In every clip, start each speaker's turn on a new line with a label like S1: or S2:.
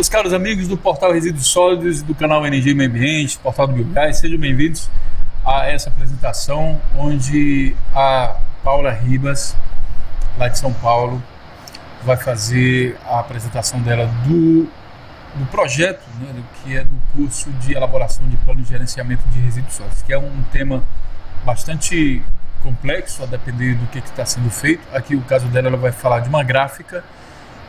S1: Meus caros amigos do Portal Resíduos Sólidos, do canal Energia e Meio Ambiente, Portal do Biogás, sejam bem-vindos a essa apresentação onde a Paula Ribas, lá de São Paulo, vai fazer a apresentação dela do projeto, né, que é do curso de elaboração de plano de gerenciamento de resíduos sólidos, que é um tema bastante complexo, a depender do que está sendo feito. Aqui o caso dela, ela vai falar de uma gráfica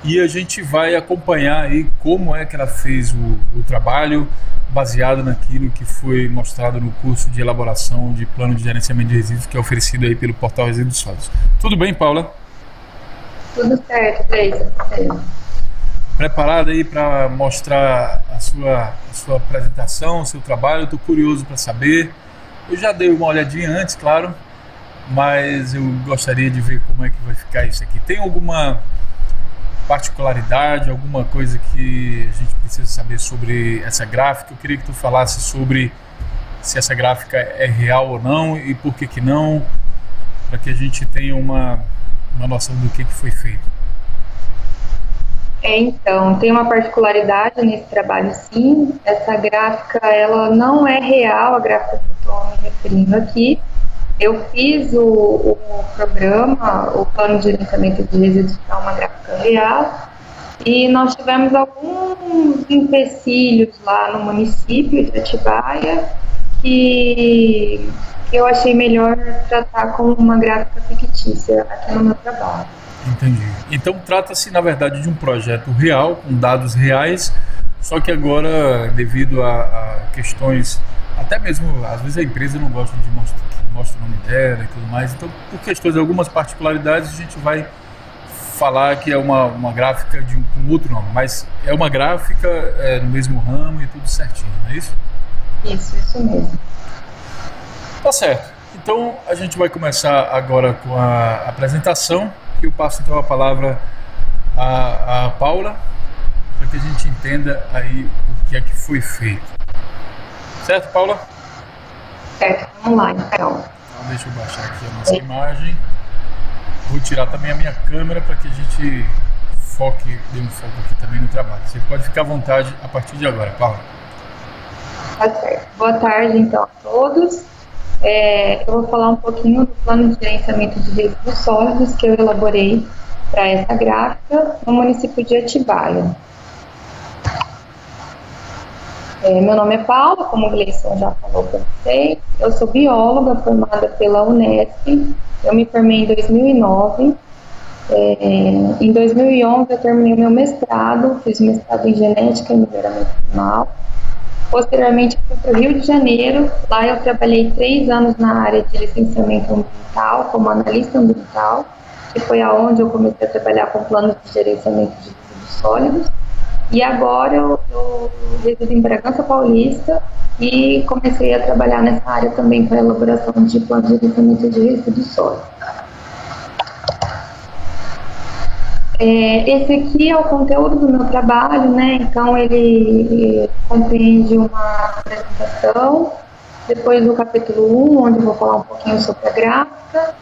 S1: e a gente vai acompanhar aí como é que ela fez o trabalho baseado naquilo que foi mostrado no curso de elaboração de plano de gerenciamento de resíduos que é oferecido aí pelo Portal Resíduos Sólidos. Tudo bem, Paula?
S2: Tudo certo, Cleiton.
S1: Preparada aí para mostrar a sua apresentação, o seu trabalho? Estou curioso para saber. Eu já dei uma olhadinha antes, claro, mas eu gostaria de ver como é que vai ficar isso aqui. Tem alguma particularidade, alguma coisa que a gente precisa saber sobre essa gráfica? Eu queria que tu falasse sobre se essa gráfica é real ou não e por que não, para que a gente tenha uma noção do que foi feito.
S2: Então, tem uma particularidade nesse trabalho, sim. Essa gráfica, ela não é real, a gráfica que eu estou me referindo aqui. Eu fiz o programa, o plano de gerenciamento de resíduos, para uma gráfica real, e nós tivemos alguns empecilhos lá no município de Atibaia que eu achei melhor tratar como uma gráfica fictícia aqui no meu trabalho.
S1: Entendi. Então trata-se, na verdade, de um projeto real, com dados reais, só que agora, devido a questões, até mesmo, às vezes a empresa não gosta de mostra o nome dela e tudo mais, então por questões de algumas particularidades a gente vai falar que é uma gráfica com outro nome, mas é uma gráfica no mesmo ramo e tudo certinho, não é isso?
S2: Isso mesmo.
S1: Tá certo. Então a gente vai começar agora com a apresentação. Eu passo então a palavra a Paula, para que a gente entenda aí o que é que foi feito. Certo, Paula?
S2: Certo, vamos lá então.
S1: Então deixa eu baixar aqui a nossa imagem. Vou tirar também a minha câmera para que a gente dê um foco aqui também no trabalho. Você pode ficar à vontade a partir de agora, Paula.
S2: Tá certo. Boa tarde então a todos. Eu vou falar um pouquinho do plano de gerenciamento de resíduos sólidos que eu elaborei para essa gráfica no município de Atibaia. Meu nome é Paula, como o Gleison já falou para vocês. Eu sou bióloga formada pela Unesp. Eu me formei em 2009. Em 2011 eu terminei meu mestrado, fiz mestrado em genética e melhoramento animal. Posteriormente fui para o Rio de Janeiro. Lá eu trabalhei 3 anos na área de licenciamento ambiental, como analista ambiental, que foi aonde eu comecei a trabalhar com planos de gerenciamento de resíduos sólidos. E agora eu resido em Bragança Paulista e comecei a trabalhar nessa área também com a elaboração de planos de gerenciamento de resíduos sólidos. Esse aqui é o conteúdo do meu trabalho, né? Então ele compreende uma apresentação, depois o capítulo 1, onde eu vou falar um pouquinho sobre a gráfica,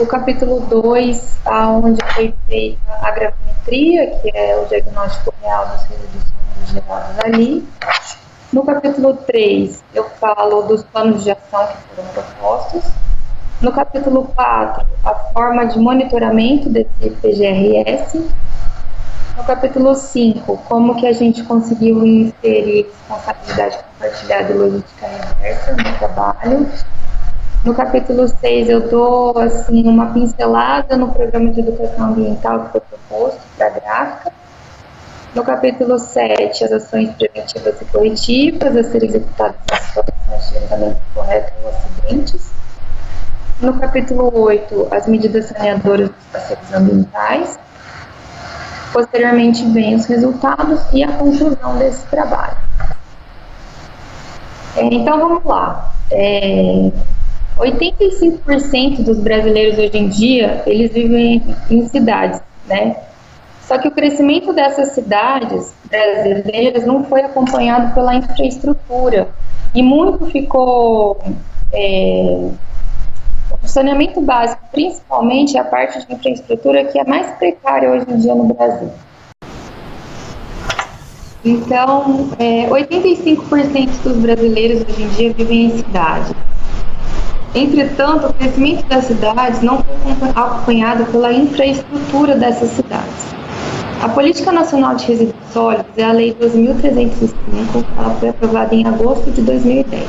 S2: o capítulo 2, onde foi feita a gravimetria, que é o diagnóstico real dos resíduos sólidos gerados ali. No capítulo 3, eu falo dos planos de ação que foram propostos. No capítulo 4, a forma de monitoramento desse PGRS. No capítulo 5, como que a gente conseguiu inserir responsabilidade compartilhada e logística reversa no trabalho. No capítulo 6, eu dou assim, uma pincelada no programa de educação ambiental que foi proposto para a gráfica. No capítulo 7, as ações preventivas e corretivas a serem executadas nas situações de andamento correto ou acidentes. No capítulo 8, as medidas saneadoras dos parceiros ambientais. Posteriormente, vem os resultados e a conclusão desse trabalho. Então, vamos lá. 85% dos brasileiros hoje em dia, eles vivem em cidades, né? Só que o crescimento dessas cidades brasileiras não foi acompanhado pela infraestrutura. E muito ficou... O saneamento básico, principalmente, é a parte de infraestrutura que é mais precária hoje em dia no Brasil. Então, 85% dos brasileiros hoje em dia vivem em cidades. Entretanto, o crescimento das cidades não foi acompanhado pela infraestrutura dessas cidades. A Política Nacional de Resíduos Sólidos é a Lei 2.305, ela foi aprovada em agosto de 2010.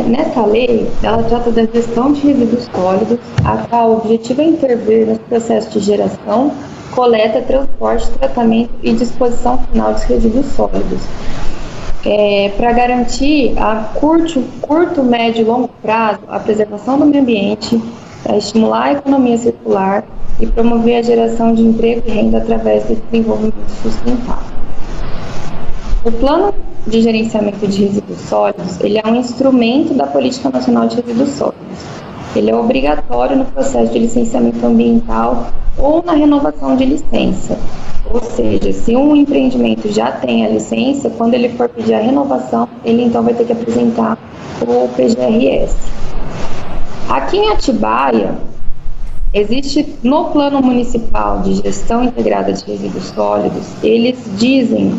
S2: Nessa lei, ela trata da gestão de resíduos sólidos, a qual o objetivo é intervir nos processos de geração, coleta, transporte, tratamento e disposição final dos resíduos sólidos. Para garantir a curto, médio e longo prazo a preservação do meio ambiente, para estimular a economia circular e promover a geração de emprego e renda através do desenvolvimento sustentável. O Plano de Gerenciamento de Resíduos Sólidos, ele é um instrumento da Política Nacional de Resíduos Sólidos. Ele é obrigatório no processo de licenciamento ambiental ou na renovação de licença. Ou seja, se um empreendimento já tem a licença, quando ele for pedir a renovação, ele então vai ter que apresentar o PGRS. Aqui em Atibaia, existe no Plano Municipal de Gestão Integrada de Resíduos Sólidos, eles dizem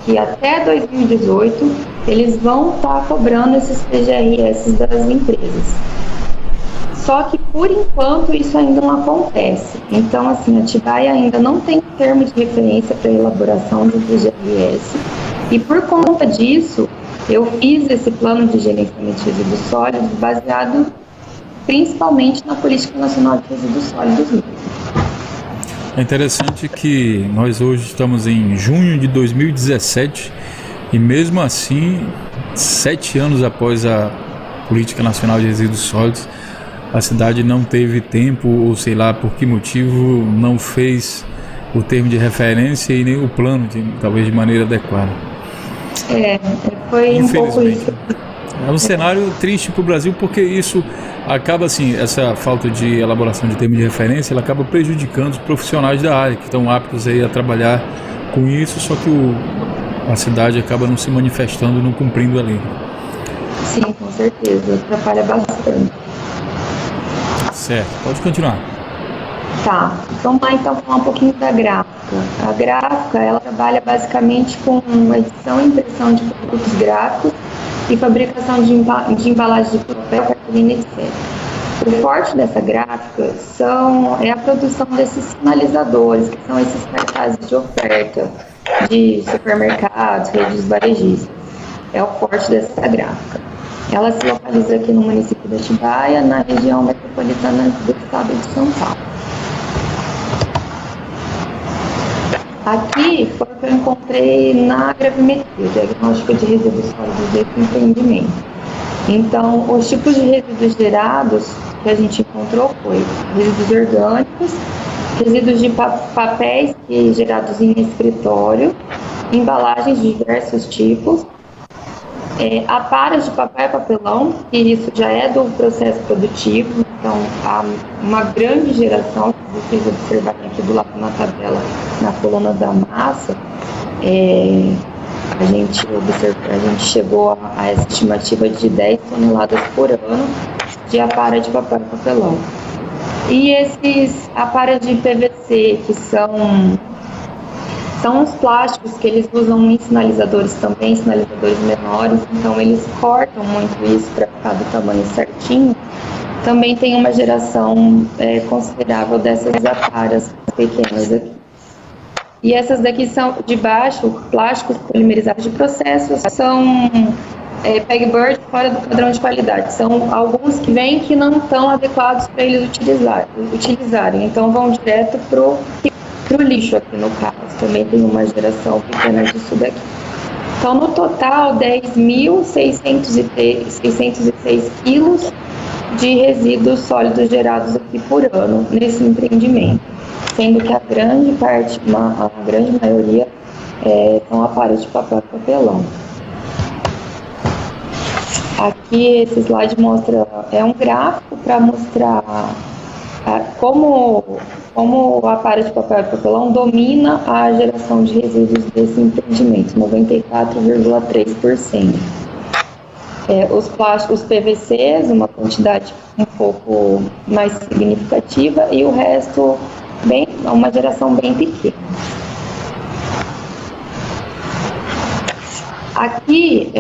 S2: que até 2018 eles vão estar cobrando esses PGRS das empresas. Só que, por enquanto, isso ainda não acontece. Então, assim, Atibaia ainda não tem termo de referência para elaboração de PGRS. E, por conta disso, eu fiz esse plano de gerenciamento de resíduos sólidos baseado principalmente na Política Nacional de Resíduos Sólidos mesmo.
S1: É interessante que nós hoje estamos em junho de 2017 e, mesmo assim, 7 anos após a Política Nacional de Resíduos Sólidos, a cidade não teve tempo, ou sei lá por que motivo, não fez o termo de referência e nem o plano, talvez de maneira adequada.
S2: Foi um pouco isso.
S1: É um cenário triste para o Brasil, porque isso acaba, assim, essa falta de elaboração de termo de referência, ela acaba prejudicando os profissionais da área, que estão aptos aí a trabalhar com isso, só que a cidade acaba não se manifestando, não cumprindo a lei.
S2: Sim, com certeza, atrapalha bastante.
S1: Certo, pode continuar.
S2: Tá, vamos lá então falar um pouquinho da gráfica. A gráfica, ela trabalha basicamente com edição e impressão de produtos gráficos e fabricação de embalagens de papel, cartolina, etc. O forte dessa gráfica é a produção desses sinalizadores, que são esses cartazes de oferta de supermercados, redes varejistas. É o forte dessa gráfica. Ela se localiza aqui no município de Atibaia, na região metropolitana do estado de São Paulo. Aqui foi o que eu encontrei na gravimetria, diagnóstico de resíduos sólidos desse empreendimento. Então, os tipos de resíduos gerados que a gente encontrou foi resíduos orgânicos, resíduos de papéis gerados em escritório, embalagens de diversos tipos, aparas de papel e papelão, que isso já é do processo produtivo, então há uma grande geração, que vocês observarem aqui do lado na tabela, na coluna da massa, a gente chegou a essa estimativa de 10 toneladas por ano de apara de papel e papelão. E esses aparas de PVC, que são os plásticos que eles usam em sinalizadores também, sinalizadores menores, então eles cortam muito isso para ficar do tamanho certinho. Também tem uma geração considerável dessas aparas pequenas aqui. E essas daqui são de baixo, plásticos polimerizados de processo, são Pegbird fora do padrão de qualidade. São alguns que vêm que não estão adequados para eles utilizarem, então vão direto para o lixo aqui no caso. Também tem uma geração pequena disso daqui. Então, no total, 10.606 quilos de resíduos sólidos gerados aqui por ano nesse empreendimento, sendo que a grande maioria são aparelhos de papel e papelão. Aqui esse slide mostra, um gráfico para mostrar como o aparelho de papel e papelão domina a geração de resíduos desse empreendimento, 94,3%. Os plásticos PVCs, uma quantidade um pouco mais significativa, e o resto, uma geração bem pequena. Aqui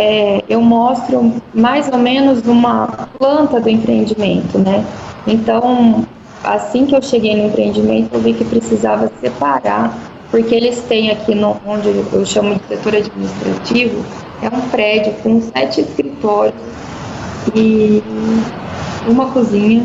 S2: eu mostro mais ou menos uma planta do empreendimento, né? Então, assim que eu cheguei no empreendimento, eu vi que precisava separar, porque eles têm aqui, onde eu chamo de setor administrativo, é um prédio com 7 escritórios e uma cozinha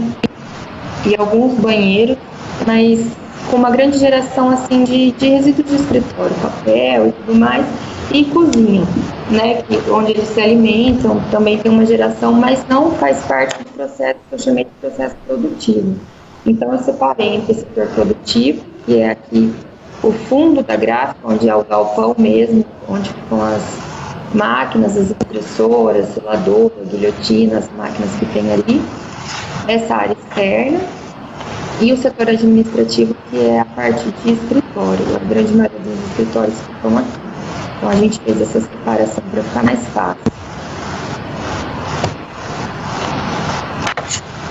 S2: e alguns banheiros, mas com uma grande geração assim de resíduos de escritório, papel e tudo mais, e cozinha, né, onde eles se alimentam, também tem uma geração, mas não faz parte do processo que eu chamei de processo produtivo. Então eu separei entre o setor produtivo, que é aqui o fundo da gráfica, onde é o galpão mesmo, onde ficam as máquinas, as impressoras, seladoras, guilhotinas, as máquinas que tem ali, essa área externa, e o setor administrativo, que é a parte de escritório. A grande maioria dos escritórios ficam aqui. Então a gente fez essa separação para ficar mais fácil.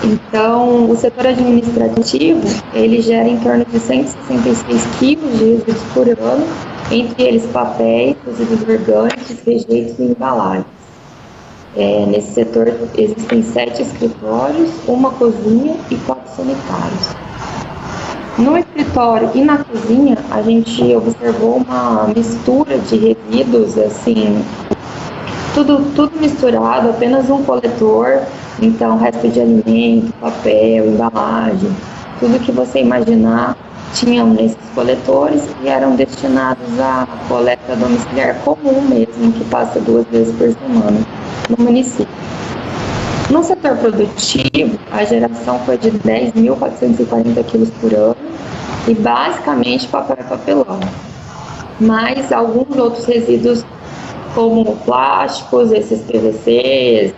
S2: Então, o setor administrativo, ele gera em torno de 166 quilos de resíduos por ano, entre eles papéis, resíduos orgânicos, rejeitos e embalagens. Nesse setor existem 7 escritórios, uma cozinha e 4 sanitários. No escritório e na cozinha, a gente observou uma mistura de resíduos, assim, tudo misturado, apenas um coletor, então resto de alimento, papel, embalagem, tudo que você imaginar tinham nesses coletores e eram destinados à coleta domiciliar comum mesmo, que passa 2 vezes por semana no município. No setor produtivo, a geração foi de 10.440 quilos por ano e basicamente papel e papelão, mas alguns outros resíduos como plásticos, esses PVCs,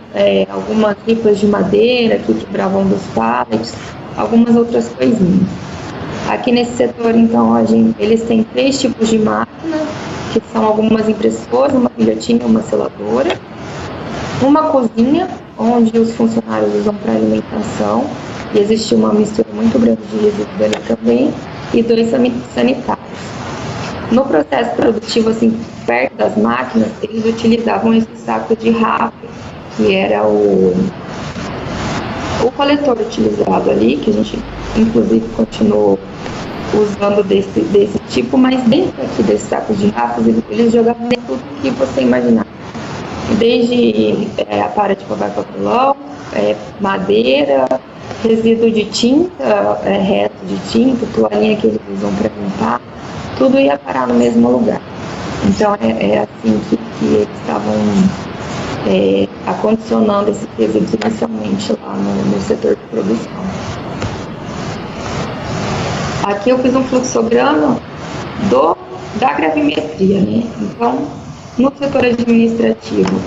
S2: algumas ripas de madeira que quebravam dos pallets, algumas outras coisinhas. Aqui nesse setor, então, eles têm 3 tipos de máquina, que são algumas impressoras, uma guilhotina e uma seladora, uma cozinha, onde os funcionários usam para alimentação, e existe uma mistura muito grande de resíduos ali também, e 2 sanitários. No processo produtivo, assim, perto das máquinas, eles utilizavam esse saco de rafia, que era o coletor utilizado ali, que a gente, inclusive, continuou usando desse tipo, mas dentro aqui desse saco de rafias, eles jogavam tudo que você imaginar. Desde a para de papel papelão, madeira, resíduo de tinta, resto de tinta, toalhinha que eles usam para limpar, tudo ia parar no mesmo lugar. Então é assim que eles estavam acondicionando esses resíduos inicialmente lá no setor de produção. Aqui eu fiz um fluxograma da gravimetria, né? Então, no setor administrativo,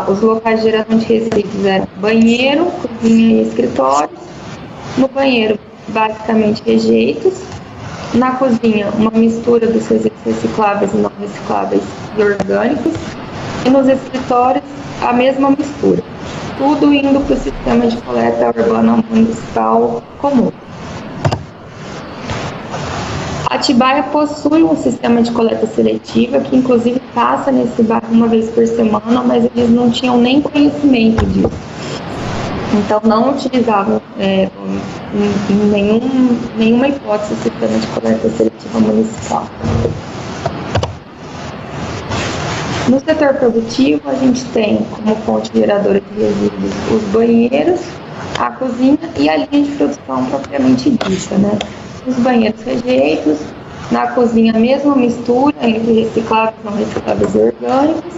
S2: os locais de geração de resíduos eram banheiro, cozinha e escritórios. No banheiro, basicamente rejeitos. Na cozinha, uma mistura dos resíduos recicláveis e não recicláveis e orgânicos. E nos escritórios, a mesma mistura. Tudo indo para o sistema de coleta urbana municipal comum. Atibaia possui um sistema de coleta seletiva que, inclusive, passa nesse bairro uma vez por semana, mas eles não tinham nem conhecimento disso. Então, não utilizavam em nenhuma hipótese o sistema de coleta seletiva municipal. No setor produtivo, a gente tem como fonte geradora de resíduos os banheiros, a cozinha e a linha de produção propriamente dita, né? Os banheiros rejeitos, na cozinha a mesma mistura entre recicláveis, não recicláveis e orgânicos,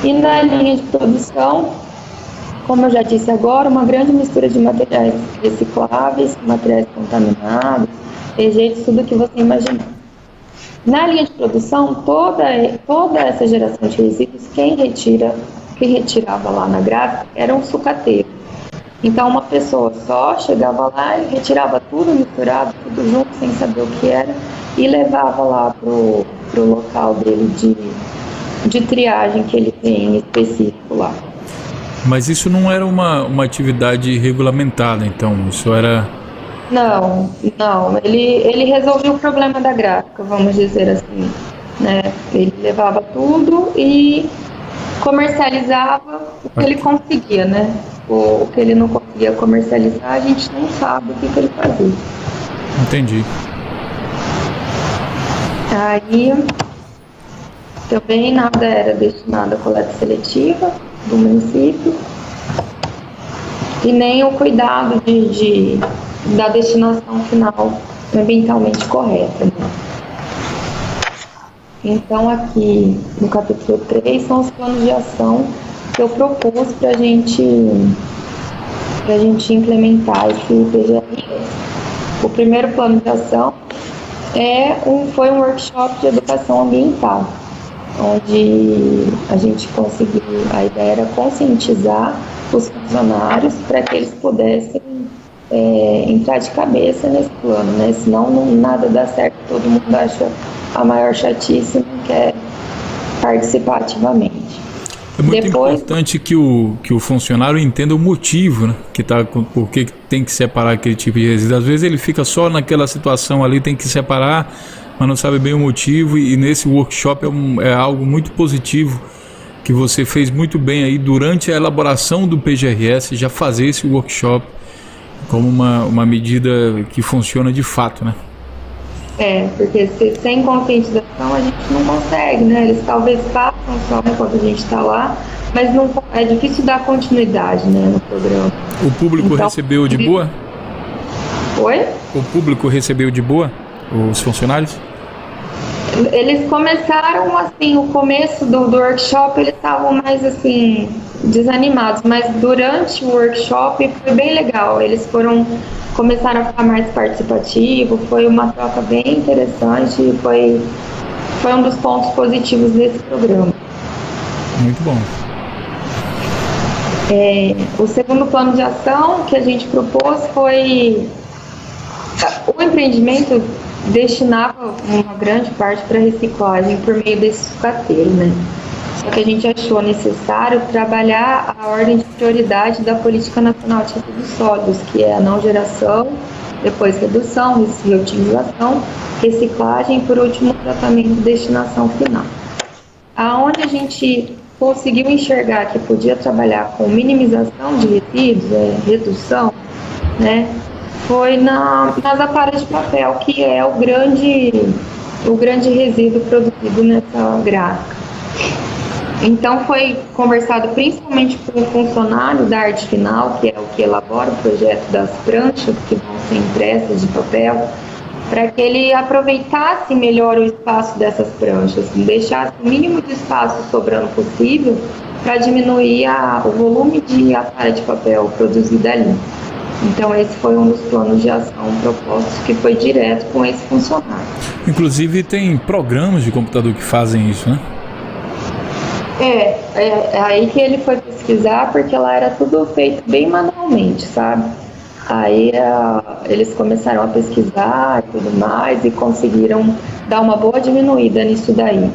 S2: e na linha de produção, como eu já disse agora, uma grande mistura de materiais recicláveis, materiais contaminados, rejeitos, tudo que você imaginar. Na linha de produção, toda essa geração de resíduos, quem retirava lá na gráfica era um sucateiro. Então, uma pessoa só chegava lá e retirava tudo misturado, tudo junto, sem saber o que era, e levava lá pro local dele de triagem que ele tem específico lá.
S1: Mas isso não era uma atividade regulamentada, então? Isso era...
S2: Não. Ele resolveu o problema da gráfica, vamos dizer assim. né? Ele levava tudo e comercializava o que ele conseguia, né? O que ele não conseguia comercializar, a gente não sabe o que ele fazia.
S1: Entendi.
S2: Aí também nada era destinado à coleta seletiva do município e nem o cuidado da destinação final ambientalmente correta, né? Então aqui no capítulo 3 são os planos de ação que eu propus para a gente implementar esse PGRS. O primeiro plano de ação foi um workshop de educação ambiental, onde a gente conseguiu, a ideia era conscientizar os funcionários para que eles pudessem entrar de cabeça nesse plano, né? Senão nada dá certo, todo mundo acha a maior chatice e não quer participar ativamente.
S1: É muito importante que o funcionário entenda o motivo, né? Por que tem que separar aquele tipo de resíduo. Às vezes ele fica só naquela situação ali, tem que separar, mas não sabe bem o motivo, e nesse workshop é algo muito positivo que você fez muito bem aí durante a elaboração do PGRS, já fazer esse workshop como uma medida que funciona de fato, né?
S2: Porque sem conscientização a gente não consegue, né? Eles talvez façam só enquanto a gente está lá, mas não, é difícil dar continuidade, né, no programa.
S1: O público recebeu de boa?
S2: Oi?
S1: O público recebeu de boa? Os funcionários?
S2: Eles começaram assim, o começo do workshop eles estavam mais assim, desanimados, mas durante o workshop foi bem legal. Eles começaram a ficar mais participativos, foi uma troca bem interessante e foi um dos pontos positivos desse programa.
S1: Muito bom.
S2: O segundo plano de ação que a gente propôs foi o empreendimento destinava uma grande parte para reciclagem por meio desse sucateiro, né? Só que a gente achou necessário trabalhar a ordem de prioridade da Política Nacional de Resíduos Sólidos, que é a não geração, depois redução, reutilização, reciclagem e, por último, tratamento e destinação final. Aonde a gente conseguiu enxergar que podia trabalhar com minimização de resíduos, redução, né? Foi nas aparas de papel, que é o grande resíduo produzido nessa gráfica. Então foi conversado principalmente com o funcionário da arte final, que é o que elabora o projeto das pranchas que vão ser impressas de papel, para que ele aproveitasse melhor o espaço dessas pranchas, deixasse o mínimo de espaço sobrando possível para diminuir o volume de aparelho de papel produzido ali. Então esse foi um dos planos de ação propostos, que foi direto com esse funcionário.
S1: Inclusive tem programas de computador que fazem isso, né?
S2: É aí que ele foi pesquisar, porque lá era tudo feito bem manualmente, sabe? Aí eles começaram a pesquisar e tudo mais e conseguiram dar uma boa diminuída nisso daí.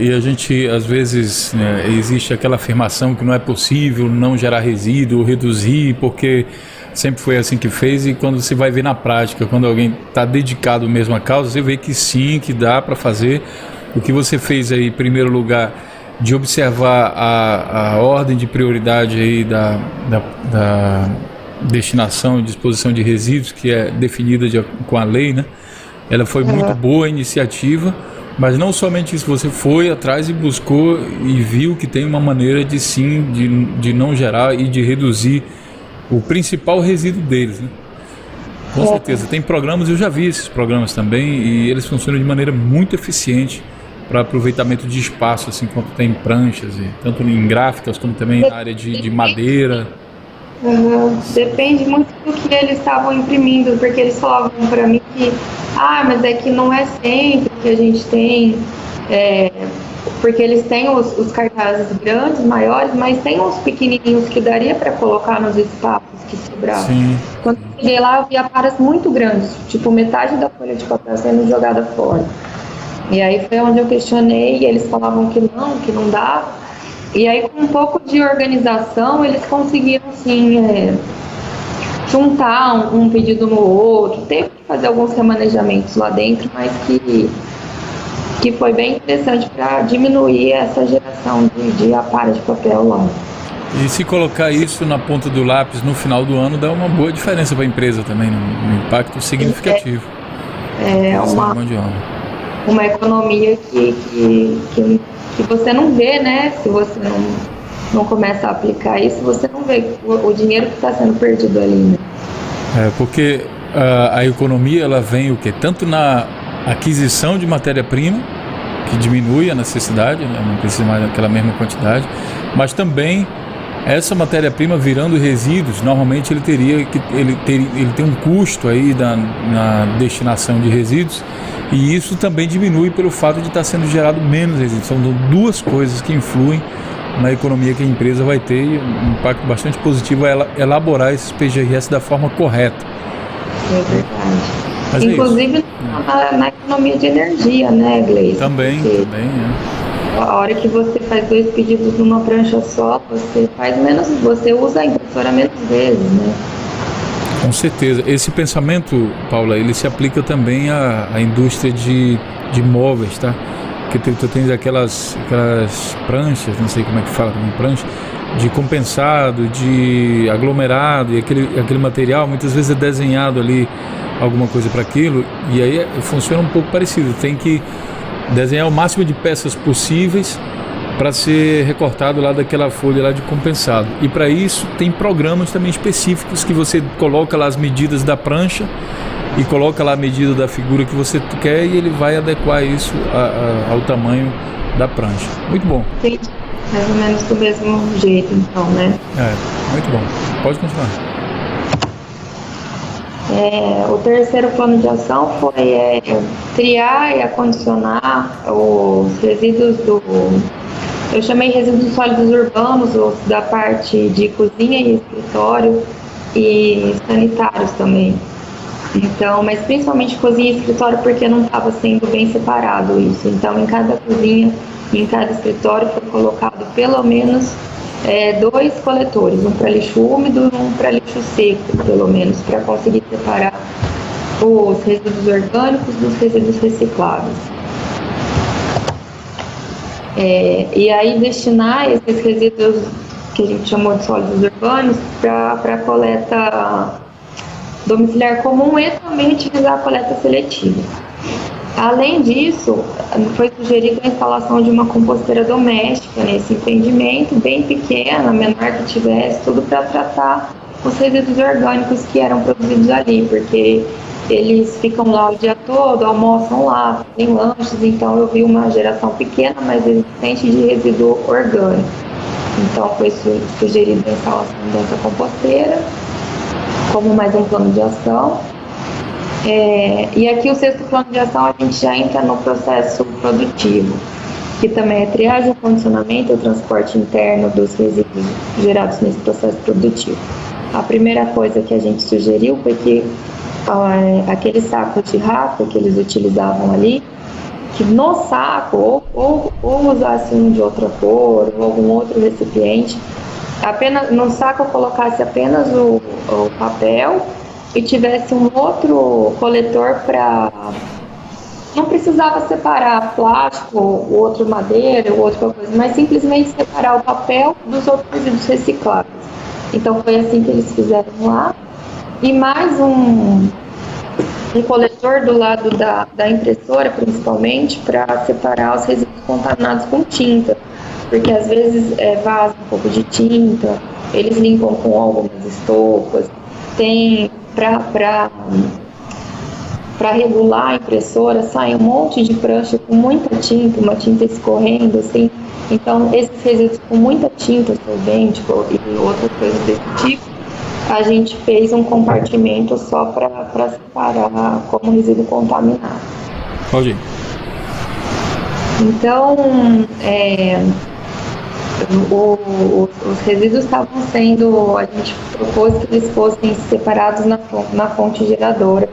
S1: E a gente, às vezes, né, existe aquela afirmação que não é possível não gerar resíduo, reduzir, porque sempre foi assim que fez, e quando você vai ver na prática, quando alguém está dedicado mesmo à causa, você vê que sim, que dá para fazer. O que você fez aí, em primeiro lugar, de observar a ordem de prioridade aí da destinação e disposição de resíduos, que é definida com a lei, né? Ela foi muito boa a iniciativa, mas não somente isso, você foi atrás e buscou e viu que tem uma maneira de não gerar e de reduzir o principal resíduo deles, né? Com certeza, tem programas, eu já vi esses programas também, e eles funcionam de maneira muito eficiente para aproveitamento de espaço, assim, quanto tem pranchas, tanto em gráficas como também na área de madeira.
S2: Depende muito do que eles estavam imprimindo, porque eles falavam para mim que mas é que não é sempre que a gente tem, porque eles têm os cartazes grandes, maiores, mas tem uns pequenininhos que daria para colocar nos espaços que sobravam.
S1: Sim.
S2: Quando eu cheguei lá, eu vi aparas muito grandes, tipo metade da folha de papel sendo jogada fora. E aí foi onde eu questionei, e eles falavam que não dava. E aí, com um pouco de organização, eles conseguiram, sim, juntar um pedido no outro. Teve que fazer alguns remanejamentos lá dentro, mas que foi bem interessante para diminuir essa geração de aparelho de papel lá.
S1: E se colocar isso na ponta do lápis no final do ano, dá uma boa diferença para a empresa também, um impacto significativo.
S2: É uma economia que você não vê, né? Se você não começa a aplicar isso, você não vê o dinheiro que está sendo perdido ali, né?
S1: Porque a economia, ela vem o quê? Tanto na aquisição de matéria-prima, que diminui a necessidade, né? Não precisa mais daquela mesma quantidade, mas também essa matéria-prima virando resíduos, normalmente ele tem um custo aí na destinação de resíduos, e isso também diminui pelo fato de estar sendo gerado menos resíduos. São duas coisas que influem na economia que a empresa vai ter, e um impacto bastante positivo é elaborar esses PGRS da forma correta.
S2: É verdade. Mas inclusive na economia de energia, né, Gleice?
S1: Também.
S2: A hora que você faz 2 pedidos numa prancha só, você usa a impressora menos vezes, né?
S1: Com certeza. Esse pensamento, Paula, ele se aplica também à indústria de móveis, tá? Porque tu tens aquelas pranchas, não sei como é que fala também, prancha, de compensado, de aglomerado, e aquele material muitas vezes é desenhado ali alguma coisa para aquilo, e aí funciona um pouco parecido. Tem que desenhar o máximo de peças possíveis para ser recortado lá daquela folha lá de compensado. E para isso tem programas também específicos que você coloca lá as medidas da prancha e coloca lá a medida da figura que você quer, e ele vai adequar isso ao tamanho da prancha. Muito bom.
S2: Sim, mais ou menos do mesmo jeito, então, né?
S1: Muito bom. Pode continuar.
S2: O terceiro plano de ação foi triar e acondicionar os resíduos eu chamei resíduos sólidos urbanos, da parte de cozinha e escritório, e sanitários também. Então, mas principalmente cozinha e escritório, porque não estava sendo bem separado isso. Então, em cada cozinha e em cada escritório foi colocado pelo menos 2 coletores, um para lixo úmido e um para lixo seco, pelo menos, para conseguir separar os resíduos orgânicos dos resíduos recicláveis. E aí destinar esses resíduos que a gente chamou de sólidos urbanos para coleta domiciliar comum e também utilizar a coleta seletiva. Além disso, foi sugerida a instalação de uma composteira doméstica nesse empreendimento, bem pequena, menor que tivesse, tudo para tratar os resíduos orgânicos que eram produzidos ali, porque eles ficam lá o dia todo, almoçam lá, fazem lanches, então eu vi uma geração pequena, mas existente de resíduo orgânico. Então foi sugerida a instalação dessa composteira, como mais um plano de ação. E aqui o 6º plano de ação a gente já entra no processo produtivo, que também é triagem, acondicionamento e transporte interno dos resíduos gerados nesse processo produtivo. A primeira coisa que a gente sugeriu foi que aquele saco de rafa que eles utilizavam ali, que no saco ou usasse um de outra cor ou algum outro recipiente, apenas no saco colocasse apenas o papel e tivesse um outro coletor para... Não precisava separar plástico, o outro madeira, o outro coisa, mas simplesmente separar o papel dos outros resíduos recicláveis. Então foi assim que eles fizeram lá. E mais um coletor do lado da impressora, principalmente, para separar os resíduos contaminados com tinta, porque às vezes vaza um pouco de tinta, eles limpam com algumas estopas, tem para regular a impressora, sai um monte de prancha com muita tinta, uma tinta escorrendo, assim. Então, esses resíduos com muita tinta, solvente e outras coisas desse tipo, a gente fez um compartimento só para separar como resíduo contaminado.
S1: Pode ir.
S2: Então, os resíduos estavam sendo, a gente propôs que eles fossem separados na fonte geradora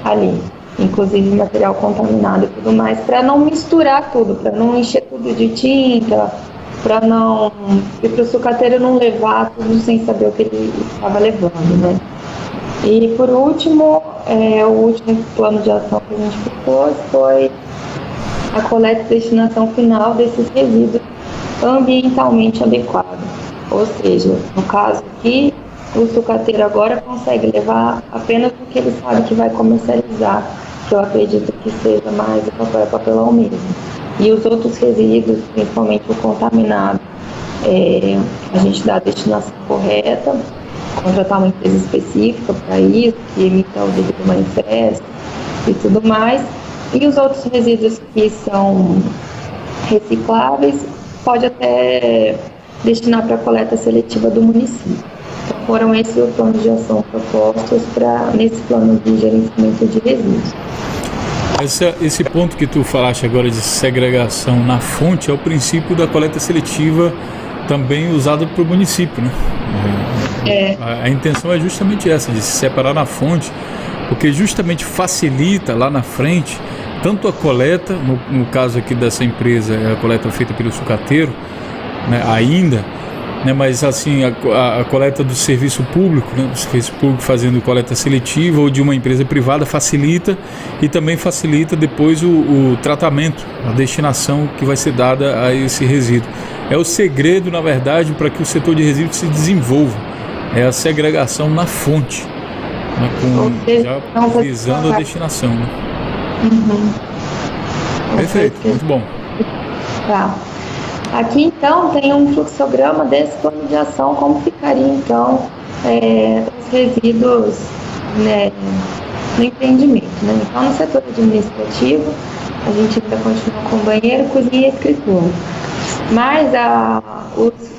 S2: ali, inclusive material contaminado e tudo mais, para não misturar tudo, para não encher tudo de tinta, para o sucateiro não levar tudo sem saber o que ele estava levando, né? E por último, o último plano de ação que a gente propôs foi a coleta e destinação final desses resíduos ambientalmente adequados. Ou seja, no caso aqui, o sucateiro agora consegue levar apenas o que ele sabe que vai comercializar, que eu acredito que seja mais o papel e papelão mesmo. E os outros resíduos, principalmente o contaminado, a gente dá a destinação correta, contratar uma empresa específica para isso, que emita o devido manifesto e tudo mais. E os outros resíduos que são recicláveis, pode até destinar para a coleta seletiva do município. Então, foram esses os planos de ação propostos nesse plano de gerenciamento de resíduos.
S1: Esse ponto que tu falaste agora de segregação na fonte é o princípio da coleta seletiva também usado para o município, né? A intenção é justamente essa, de se separar na fonte, porque justamente facilita lá na frente tanto a coleta, no caso aqui dessa empresa, a coleta feita pelo sucateiro, né, ainda, né, mas assim, a coleta do serviço público, né, do serviço público fazendo coleta seletiva ou de uma empresa privada facilita, e também facilita depois o tratamento, a destinação que vai ser dada a esse resíduo. É o segredo, na verdade, para que o setor de resíduos se desenvolva, é a segregação na fonte, né, já visando a destinação, né? Perfeito, muito bom.
S2: Tá. Aqui então tem um fluxograma desse plano de ação, como ficaria então os resíduos, né, no empreendimento, né? Então, no setor administrativo, a gente ainda continua com banheiro, cozinha e escritório. Mas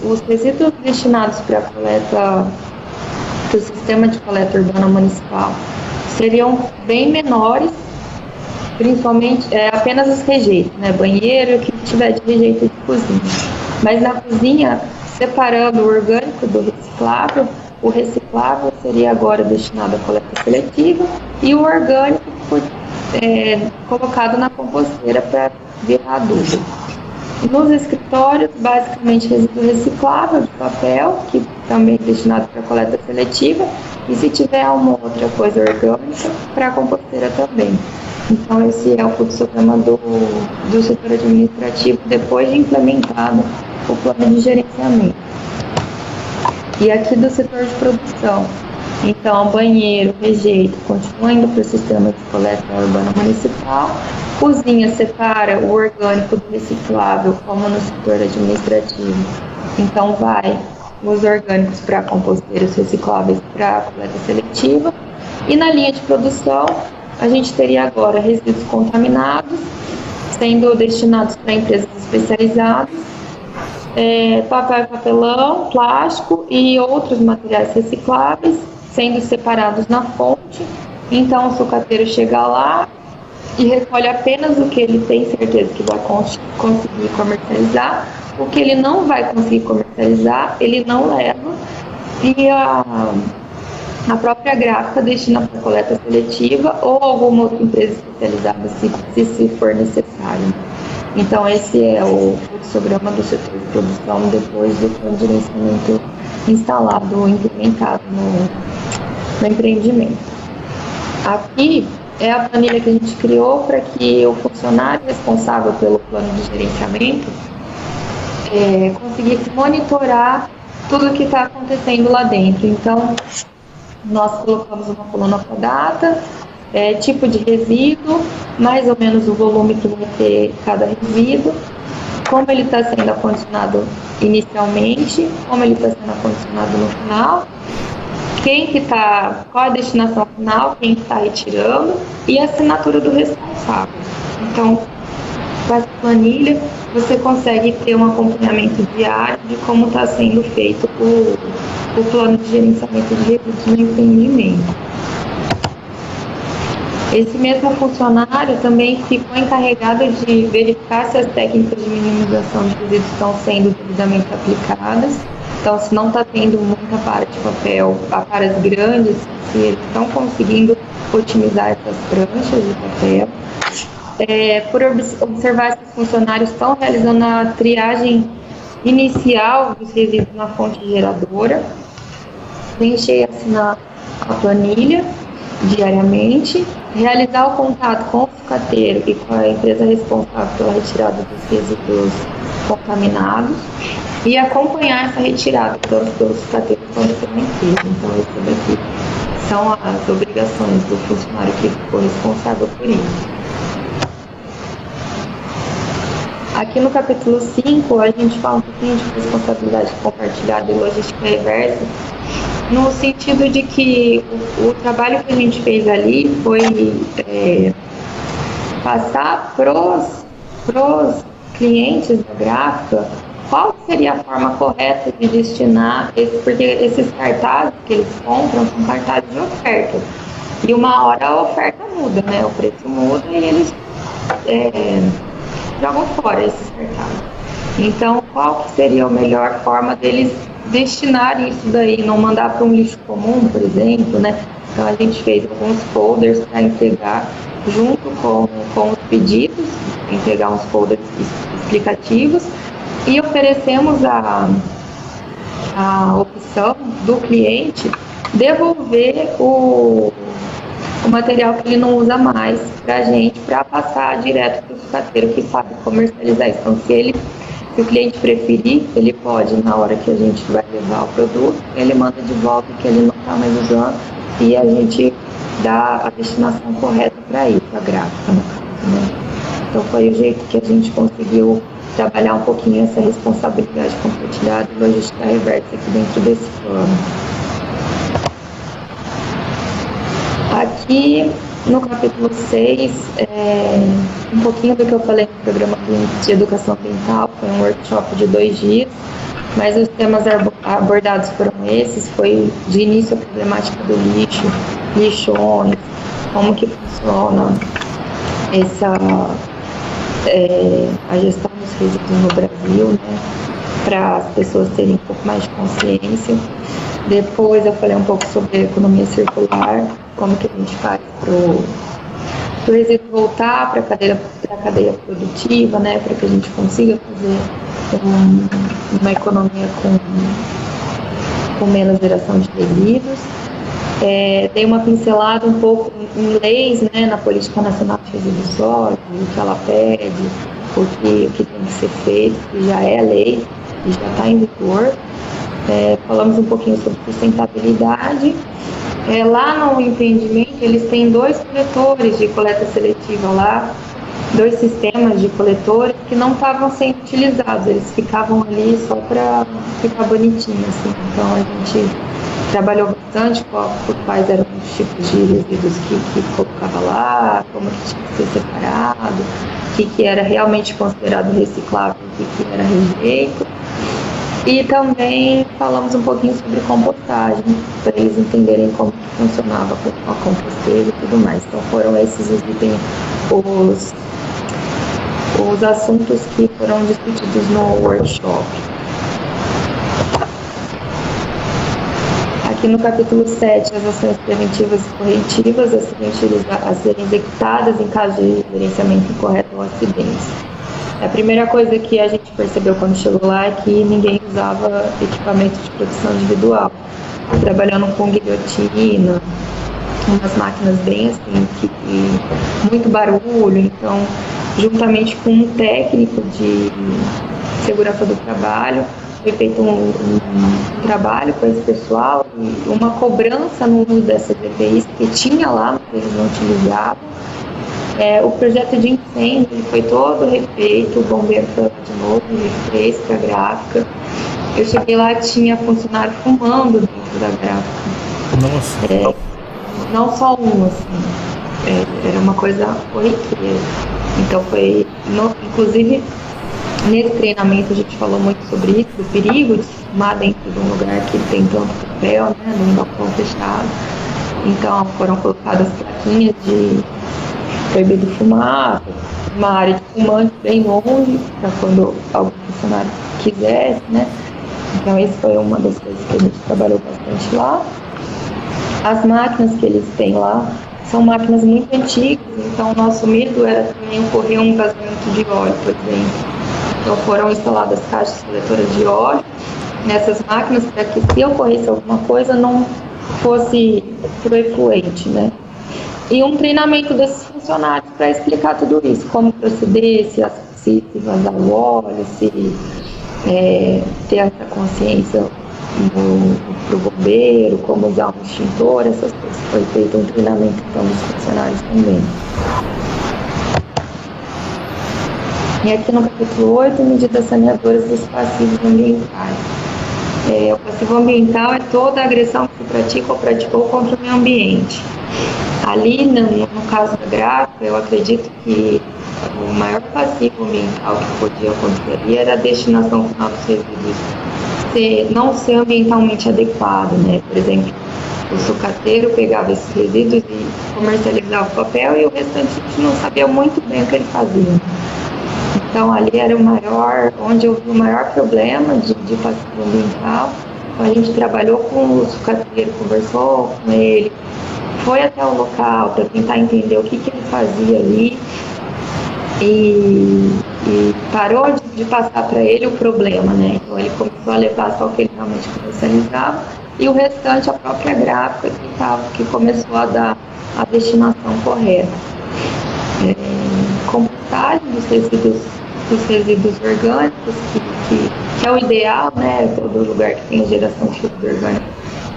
S2: os resíduos destinados para a coleta, para o sistema de coleta urbana municipal, seriam bem menores, principalmente apenas os rejeitos, né? Banheiro e o que tiver de rejeito de cozinha. Mas na cozinha, separando o orgânico do reciclável, o reciclável seria agora destinado à coleta seletiva e o orgânico foi colocado na composteira para virar adubo. Nos escritórios, basicamente resíduo reciclável de papel, que também é destinado para coleta seletiva, e se tiver uma outra coisa orgânica, para a composteira também. Então, esse é o fluxograma do setor administrativo depois de implementado o plano de gerenciamento. E aqui do setor de produção, então, banheiro, rejeito, continua indo para o sistema de coleta urbana municipal. Cozinha separa o orgânico do reciclável, como no setor administrativo. Então, vai os orgânicos para composteira, os recicláveis para coleta seletiva. E na linha de produção, a gente teria agora resíduos contaminados, sendo destinados para empresas especializadas, papel e papelão, plástico e outros materiais recicláveis, sendo separados na fonte. Então, o sucateiro chega lá e recolhe apenas o que ele tem certeza que vai conseguir comercializar. O que ele não vai conseguir comercializar, ele não leva, e a própria gráfica destina para coleta seletiva ou alguma outra empresa especializada, se for necessário. Então, esse é o fluxograma do setor de produção depois do plano de gerenciamento instalado, implementado no empreendimento. Aqui é a planilha que a gente criou para que o funcionário responsável pelo plano de gerenciamento conseguisse monitorar tudo o que está acontecendo lá dentro. Então, nós colocamos uma coluna para data, tipo de resíduo, mais ou menos o volume que vai ter cada resíduo, como ele está sendo acondicionado inicialmente, como ele está sendo acondicionado no final, qual a destinação final, quem está retirando e a assinatura do responsável. Então, com essa planilha, você consegue ter um acompanhamento diário de como está sendo feito o plano de gerenciamento de resíduos no empreendimento. Esse mesmo funcionário também ficou encarregado de verificar se as técnicas de minimização de resíduos estão sendo devidamente aplicadas. Então, se não está tendo muita para de papel, aparas grandes, se eles estão conseguindo otimizar essas pranchas de papel. Por observar se os funcionários estão realizando a triagem inicial dos resíduos na fonte geradora, preencher e assinar a planilha diariamente, realizar o contato com o sucateiro e com a empresa responsável pela retirada dos resíduos contaminados e acompanhar essa retirada tanto pelo sucateiro quanto pela empresa. Então, essas daqui são as obrigações do funcionário que ficou responsável por isso. Aqui no capítulo 5, a gente fala um pouquinho de responsabilidade compartilhada e logística reversa, no sentido de que o trabalho que a gente fez ali foi passar pros clientes da gráfica qual seria a forma correta de destinar porque esses cartazes que eles compram são cartazes de oferta. E uma hora a oferta muda, né? O preço muda e eles jogam fora esses cartazes. Então, qual que seria a melhor forma deles destinarem isso daí, não mandar para um lixo comum, por exemplo, né? Então, a gente fez alguns folders para entregar junto com os pedidos, entregar uns folders explicativos e oferecemos a opção do cliente devolver o material que ele não usa mais para a gente, para passar direto para o sucateiro que sabe comercializar isso. Então, se o cliente preferir, ele pode, na hora que a gente vai levar o produto, ele manda de volta que ele não está mais usando e a gente dá a destinação correta para ele, para a gráfica, no caso, né? Então, foi o jeito que a gente conseguiu trabalhar um pouquinho essa responsabilidade compartilhada e logística reversa aqui dentro desse plano. Aqui no capítulo 6, um pouquinho do que eu falei no programa de educação ambiental, foi um workshop de 2 dias, mas os temas abordados foram esses, foi de início a problemática do lixo, lixões, como que funciona a gestão dos resíduos no Brasil, né, para as pessoas terem um pouco mais de consciência. Depois eu falei um pouco sobre a economia circular, como que a gente faz para o resíduo voltar para a cadeia produtiva, né, para que a gente consiga fazer uma economia com menos geração de resíduos. Dei uma pincelada um pouco em leis, né, na Política Nacional de Resíduos Sólidos, o que ela pede, o que tem que ser feito, que já é lei e já está em vigor. Falamos um pouquinho sobre sustentabilidade. Lá no empreendimento, eles têm 2 coletores de coleta seletiva lá, 2 sistemas de coletores que não estavam sendo utilizados, eles ficavam ali só para ficar bonitinho, assim. Então, a gente trabalhou bastante com quais eram os tipos de resíduos que colocava lá, como que tinha que ser separado, o que era realmente considerado reciclável e o que era rejeito. E também falamos um pouquinho sobre compostagem, para eles entenderem como que funcionava a composteira e tudo mais. Então foram esses os assuntos que foram discutidos no workshop. Aqui no capítulo 7, as ações preventivas e corretivas a serem executadas em caso de gerenciamento incorreto ou acidentes. A primeira coisa que a gente percebeu quando chegou lá é que ninguém usava equipamento de proteção individual. Trabalhando com guilhotina, umas máquinas bem assim, muito barulho. Então, juntamente com um técnico de segurança do trabalho, foi feito um trabalho com esse pessoal e uma cobrança no uso dessas EPIs que tinha lá, mas eles não utilizavam. O projeto de incêndio foi todo refeito, o bombeiro foi lá de novo, refez para a gráfica. Eu cheguei lá, tinha funcionário fumando dentro da gráfica.
S1: Nossa!
S2: Não só um, assim, era uma coisa corriqueira. Então foi, inclusive, nesse treinamento a gente falou muito sobre isso, do perigo de se fumar dentro de um lugar que tem tanto papel, né, num balcão fechado. Então foram colocadas plaquinhas de proibido fumar, uma área de fumante bem longe, para quando algum funcionário quisesse, né? Então, isso foi uma das coisas que a gente trabalhou bastante lá. As máquinas que eles têm lá são máquinas muito antigas, então o nosso medo era também ocorrer um vazamento de óleo, por exemplo. Então, foram instaladas caixas coletoras de óleo nessas máquinas para que, se ocorresse alguma coisa, não fosse pro efluente, né? e um treinamento desses funcionários para explicar tudo isso, como proceder, se vazar o óleo, se ter essa consciência para o bombeiro, como usar um extintor, essas coisas. Foi feito um treinamento então dos funcionários também. E aqui no capítulo 8, medidas saneadoras dos passivos ambientais. O passivo ambiental é toda a agressão que se pratica ou praticou contra o meio ambiente. Ali, no caso da gráfica, eu acredito que o maior passivo ambiental que podia acontecer ali era a destinação final dos resíduos não ser ambientalmente adequado, né? Por exemplo, o sucateiro pegava esses resíduos e comercializava o papel e o restante a gente não sabia muito bem o que ele fazia. Então ali era onde eu vi o maior problema de passivo ambiental. Então a gente trabalhou com o sucateiro, conversou com ele, foi até o local para tentar entender o que ele fazia ali e parou de passar para ele o problema, né? Então ele começou a levar só o que ele realmente comercializava e o restante a própria gráfica que começou a dar a destinação correta. Compostagem dos resíduos orgânicos, que é o ideal, né? Todo lugar que tem geração de resíduo orgânico,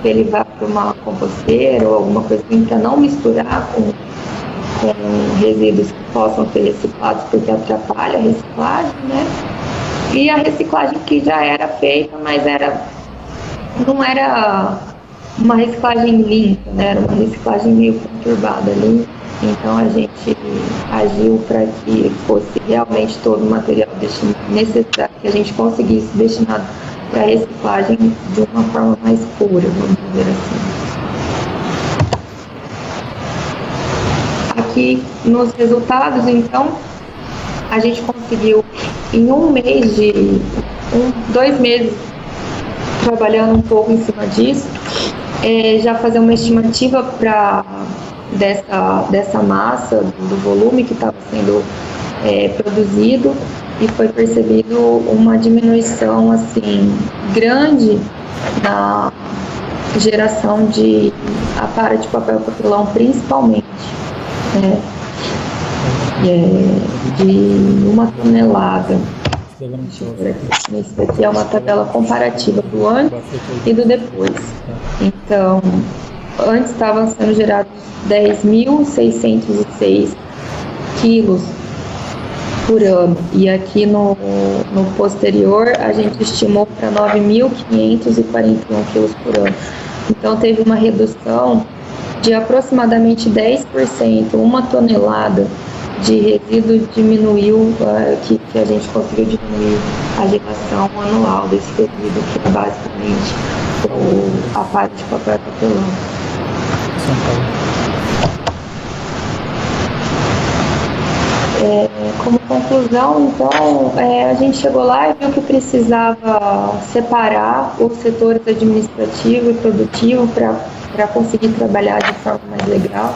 S2: ele vá para uma composteira ou alguma coisa assim, para não misturar com resíduos que possam ser reciclados, porque atrapalha a reciclagem, né? E a reciclagem que já era feita, mas não era uma reciclagem limpa, né? Era uma reciclagem meio conturbada ali. Então a gente agiu para que fosse realmente todo o material necessário, que a gente conseguisse destinar para a reciclagem de uma forma mais pura, vamos dizer assim. Aqui nos resultados, então, a gente conseguiu em 2 meses trabalhando um pouco em cima disso, já fazer uma estimativa dessa massa, do volume que estava sendo produzido, e foi percebido uma diminuição assim grande na geração de apara de papel papelão, principalmente, de 1 tonelada. Esse daqui é uma tabela comparativa do antes e do depois. Então, antes estavam sendo gerados 10.606 quilos por ano, e aqui no posterior a gente estimou para 9.541 quilos por ano. Então teve uma redução de aproximadamente 10%, 1 tonelada de resíduo diminuiu, que a gente conseguiu diminuir a geração anual desse resíduo, que é basicamente a parte de papel e papelão. Como conclusão, então, a gente chegou lá e viu que precisava separar os setores administrativo e produtivo para conseguir trabalhar de forma mais legal.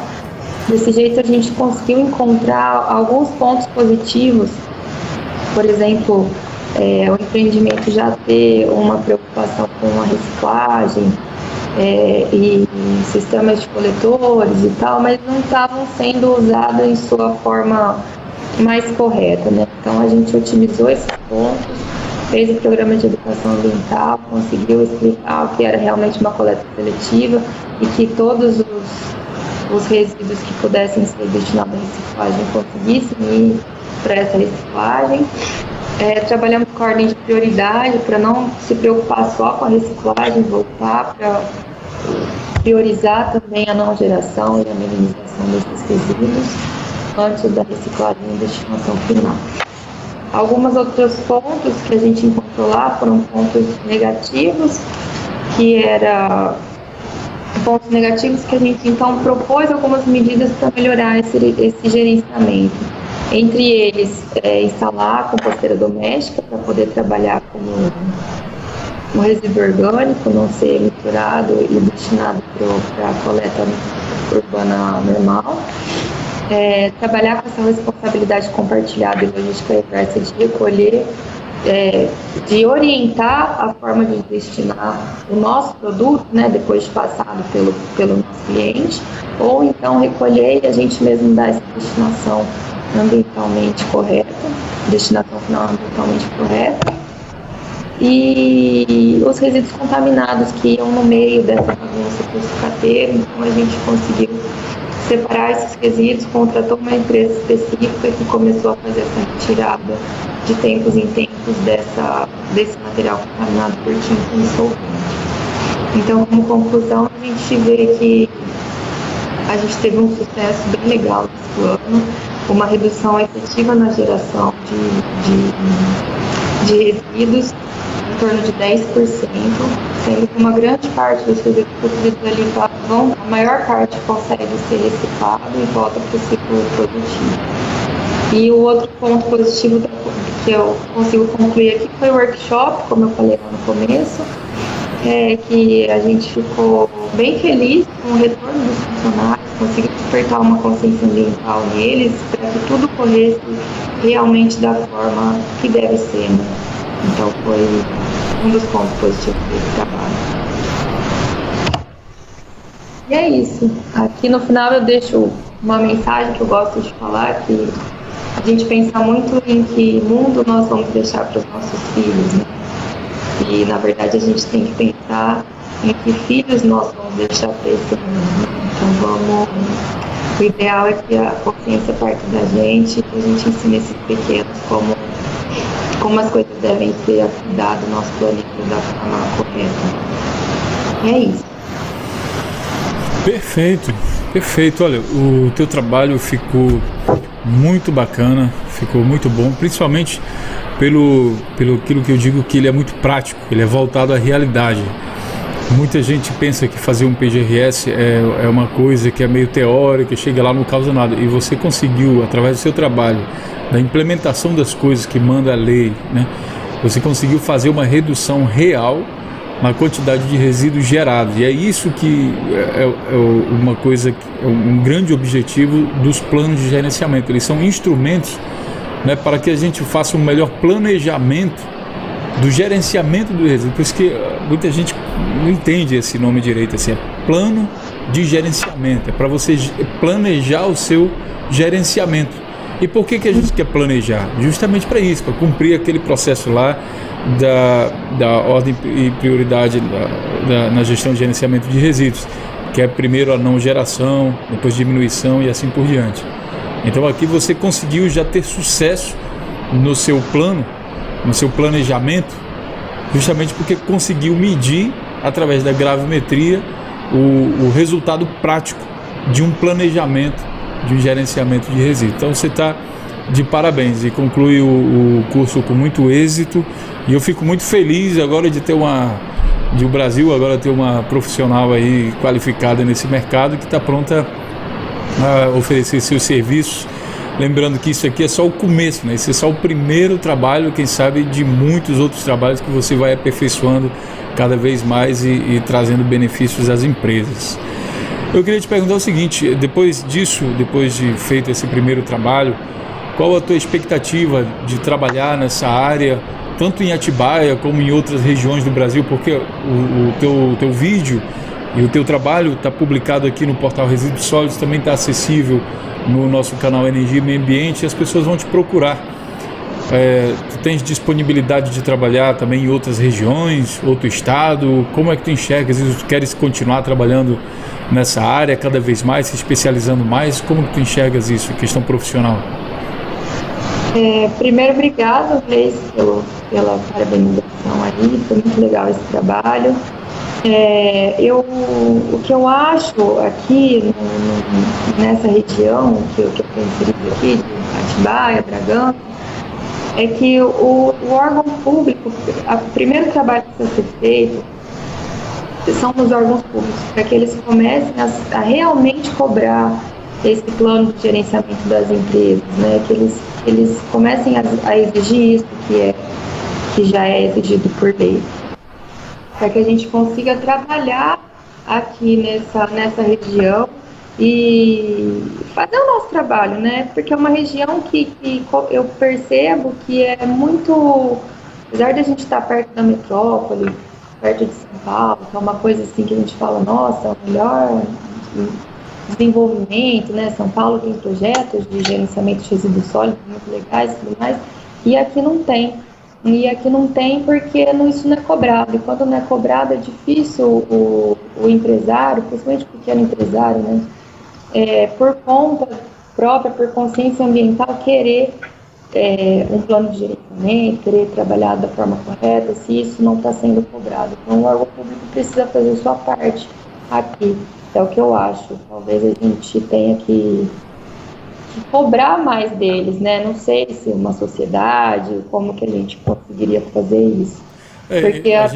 S2: Desse jeito a gente conseguiu encontrar alguns pontos positivos, por exemplo, o empreendimento já ter uma preocupação com a reciclagem e sistemas de coletores e tal, mas não estavam sendo usados em sua forma mais correta, né? Então a gente otimizou esses pontos, fez o programa de educação ambiental, conseguiu explicar o que era realmente uma coleta seletiva e que todos os resíduos que pudessem ser destinados à reciclagem conseguissem ir para essa reciclagem. Trabalhamos com a ordem de prioridade para não se preocupar só com a reciclagem, voltar para priorizar também a não geração e a minimização desses resíduos antes da reciclagem e destinação final. Alguns outros pontos que a gente encontrou lá foram pontos negativos, que a gente então propôs algumas medidas para melhorar esse gerenciamento. Entre eles, instalar a composteira doméstica para poder trabalhar como um resíduo orgânico, não ser misturado e destinado para a coleta urbana normal. Trabalhar com essa responsabilidade compartilhada e logística reversa de recolher de orientar a forma de destinar o nosso produto, né, depois de passado pelo nosso cliente, ou então recolher e a gente mesmo dar essa destinação ambientalmente correta, destinação final ambientalmente correta. E os resíduos contaminados que iam no meio dessa bagunça para o sucateiro, então a gente conseguiu separar esses resíduos, contratou uma empresa específica que começou a fazer essa retirada de tempos em tempos desse material contaminado por tinta e solvente. Então, como conclusão, a gente vê que a gente teve um sucesso bem legal nesse ano, uma redução efetiva na geração de resíduos, em torno de 10%, sendo que uma grande parte dos resíduos produzidos ali a maior parte consegue ser reciclado e volta para o ciclo produtivo. E o outro ponto positivo que eu consigo concluir aqui foi o workshop, como eu falei lá no começo, que a gente ficou bem feliz com o retorno dos funcionários, conseguiu despertar uma consciência ambiental neles, para que tudo corresse realmente da forma que deve ser, né? Então foi um dos pontos positivos desse trabalho. E é isso. Aqui no final eu deixo uma mensagem que eu gosto de falar, que a gente pensa muito em que mundo nós vamos deixar para os nossos filhos, né? E na verdade a gente tem que pensar em que filhos nós vamos deixar para esse mundo. Então o ideal é que a consciência parte da gente, que a gente ensine esses pequenos como as coisas devem ser cuidadas no nosso planeta da forma correta. E é isso.
S1: Perfeito. Olha, o teu trabalho ficou muito bacana, ficou muito bom, principalmente pelo aquilo que eu digo, que ele é muito prático, ele é voltado à realidade. Muita gente pensa que fazer um PGRS é uma coisa que é meio teórica, chega lá não causa nada, e você conseguiu, através do seu trabalho, da implementação das coisas que manda a lei, né, você conseguiu fazer uma redução real na quantidade de resíduos gerados, e é isso que é uma coisa, é um grande objetivo dos planos de gerenciamento. Eles são instrumentos, né, para que a gente faça um melhor planejamento do gerenciamento do resíduo. Por isso que muita gente não entende esse nome direito, assim, é plano de gerenciamento, é para você planejar o seu gerenciamento. E por que a gente quer planejar? Justamente para isso, para cumprir aquele processo lá da ordem e prioridade na gestão de gerenciamento de resíduos, que é primeiro a não geração, depois diminuição e assim por diante. Então aqui você conseguiu já ter sucesso no seu plano, no seu planejamento, justamente porque conseguiu medir, através da gravimetria, o resultado prático de um planejamento, de um gerenciamento de resíduos. Então você está de parabéns e conclui o curso com muito êxito, e eu fico muito feliz agora de o Brasil agora ter uma profissional aí qualificada nesse mercado, que está pronta a oferecer seus serviços. Lembrando que isso aqui é só o começo, né? Esse é só o primeiro trabalho, quem sabe, de muitos outros trabalhos que você vai aperfeiçoando cada vez mais e trazendo benefícios às empresas. Eu queria te perguntar o seguinte: depois disso, depois de feito esse primeiro trabalho, qual a tua expectativa de trabalhar nessa área, tanto em Atibaia como em outras regiões do Brasil? Porque o teu vídeo e o teu trabalho está publicado aqui no portal Resíduos Sólidos, também está acessível no nosso canal Energia e Meio Ambiente, e as pessoas vão te procurar. Tu tens disponibilidade de trabalhar também em outras regiões, outro estado? Como é que tu enxergas isso? Tu queres continuar trabalhando nessa área cada vez mais, se especializando mais? Como que tu enxergas isso, questão profissional?
S2: Primeiro, obrigado, Reis, pela parabenização aí, foi muito legal esse trabalho. O que eu acho aqui nessa região que eu tenho inserido aqui, de Atibaia, Bragança, é que o órgão público, o primeiro trabalho que precisa ser feito são os órgãos públicos, para que eles comecem a realmente cobrar esse plano de gerenciamento das empresas, né? Que eles comecem a exigir isso que já é exigido por lei, para que a gente consiga trabalhar aqui nessa região e fazer o nosso trabalho, né? Porque é uma região que eu percebo que é muito apesar de a gente estar perto da metrópole, perto de São Paulo, que é uma coisa assim que a gente fala, nossa, o melhor desenvolvimento, né? São Paulo tem projetos de gerenciamento de resíduos sólidos muito legais e tudo mais, e aqui não tem. E aqui não tem porque isso não é cobrado. E quando não é cobrado, é difícil o empresário, principalmente o pequeno empresário, né? Por conta própria, por consciência ambiental, querer um plano de gerenciamento, querer trabalhar da forma correta, se isso não está sendo cobrado. Então, o órgão público precisa fazer a sua parte aqui. É o que eu acho. Talvez a gente tenha que cobrar mais deles, né? Não sei se uma sociedade, como que a gente conseguiria fazer isso. Porque a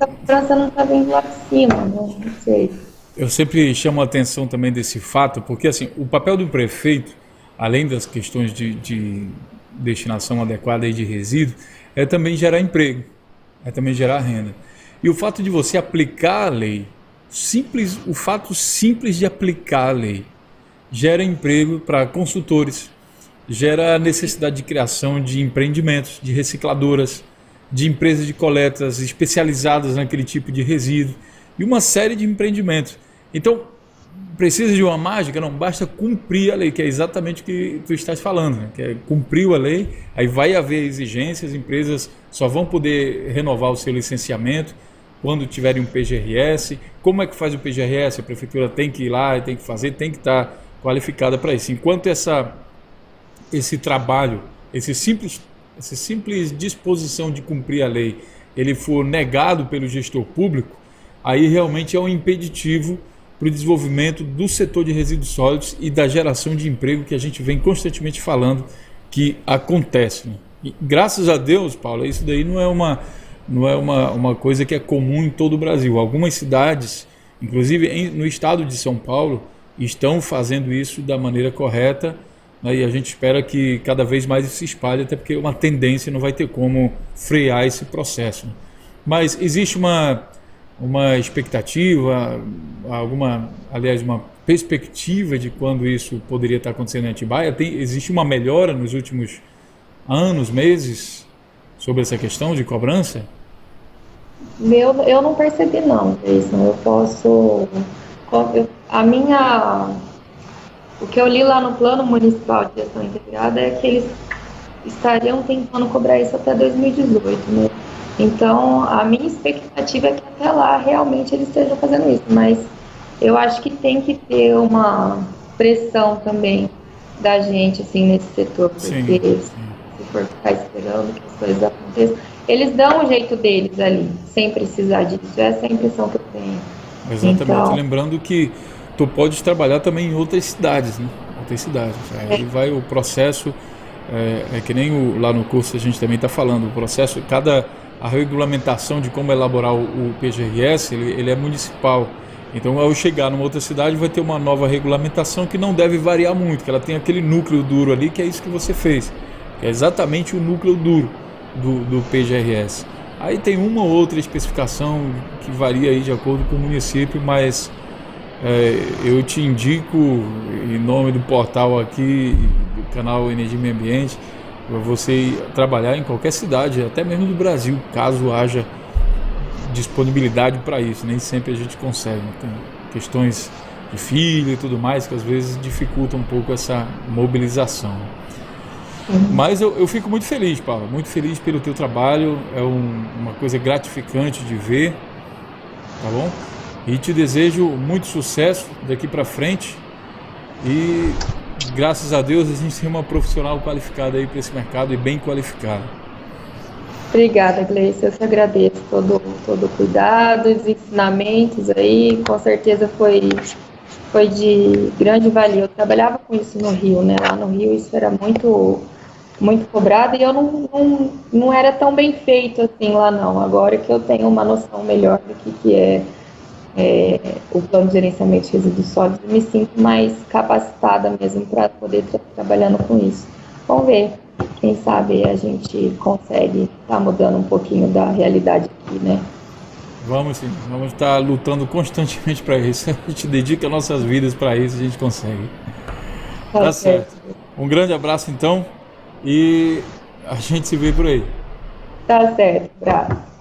S2: cobrança não está vindo lá de cima, né? Não sei.
S1: Eu sempre chamo a atenção também desse fato, porque assim, o papel do prefeito, além das questões de destinação adequada de resíduos, é também gerar emprego, é também gerar renda. E o fato de você aplicar a lei, o fato simples de aplicar a lei, gera emprego para consultores, gera necessidade de criação de empreendimentos, de recicladoras, de empresas de coletas especializadas naquele tipo de resíduo e uma série de empreendimentos. Então, precisa de uma mágica? Não, basta cumprir a lei, que é exatamente o que tu estás falando, né? Que é cumpriu a lei, aí vai haver exigências, as empresas só vão poder renovar o seu licenciamento quando tiverem um PGRS. Como é que faz o PGRS? A prefeitura tem que ir lá, tem que fazer, tem que estar qualificada para isso. Enquanto esse trabalho, essa simples disposição de cumprir a lei, ele for negado pelo gestor público, aí realmente é um impeditivo para o desenvolvimento do setor de resíduos sólidos e da geração de emprego que a gente vem constantemente falando que acontece, né? E, graças a Deus, Paulo, isso daí não é uma coisa que é comum em todo o Brasil. Algumas cidades, inclusive no estado de São Paulo, estão fazendo isso da maneira correta, né? E a gente espera que cada vez mais isso se espalhe, até porque uma tendência não vai ter como frear esse processo, né? Mas existe uma expectativa, uma perspectiva de quando isso poderia estar acontecendo em Atibaia? Existe uma melhora nos últimos anos, meses, sobre essa questão de cobrança?
S2: Eu não percebi não, Jason. O que eu li lá no Plano Municipal de Gestão Integrada é que eles estariam tentando cobrar isso até 2018, né? Então, a minha expectativa é que até lá realmente eles estejam fazendo isso, mas eu acho que tem que ter uma pressão também da gente, assim, nesse setor, porque se for ficar esperando que as coisas aconteçam, eles dão o jeito deles ali, sem precisar disso. Essa é a impressão que eu tenho.
S1: Exatamente.
S2: Então,
S1: lembrando que tu podes trabalhar também em outras cidades, né? Outras cidades. Aí vai o processo, que nem lá no curso a gente também está falando, o processo, a regulamentação de como elaborar o PGRS, ele é municipal. Então, ao chegar numa outra cidade, vai ter uma nova regulamentação que não deve variar muito, que ela tem aquele núcleo duro ali, que é isso que você fez, que é exatamente o núcleo duro do PGRS. Aí tem uma ou outra especificação que varia aí de acordo com o município, mas eu te indico, em nome do portal aqui, do canal Energia e Meio Ambiente, para você trabalhar em qualquer cidade, até mesmo do Brasil, caso haja disponibilidade para isso. Nem sempre a gente consegue, né? Tem questões de filho e tudo mais que às vezes dificultam um pouco essa mobilização. Mas eu fico muito feliz, Paulo, muito feliz pelo teu trabalho, é uma coisa gratificante de ver, tá bom? E te desejo muito sucesso daqui para frente e graças a Deus a gente tem uma profissional qualificada aí para esse mercado e bem qualificada.
S2: Obrigada, Gleice, eu te agradeço todo o cuidado, os ensinamentos aí, com certeza foi de grande valia. Eu trabalhava com isso no Rio, né? Lá no Rio isso era muito cobrado e eu não era tão bem feito assim lá não. Agora que eu tenho uma noção melhor do que é o plano de gerenciamento de resíduos sólidos, eu me sinto mais capacitada mesmo para poder estar trabalhando com isso. Vamos ver, quem sabe a gente consegue estar mudando um pouquinho da realidade aqui, né?
S1: Vamos sim, vamos estar lutando constantemente para isso. A gente dedica nossas vidas para isso, a gente consegue. Tá certo. Um grande abraço então e a gente se vê por aí.
S2: Tá certo, abraço.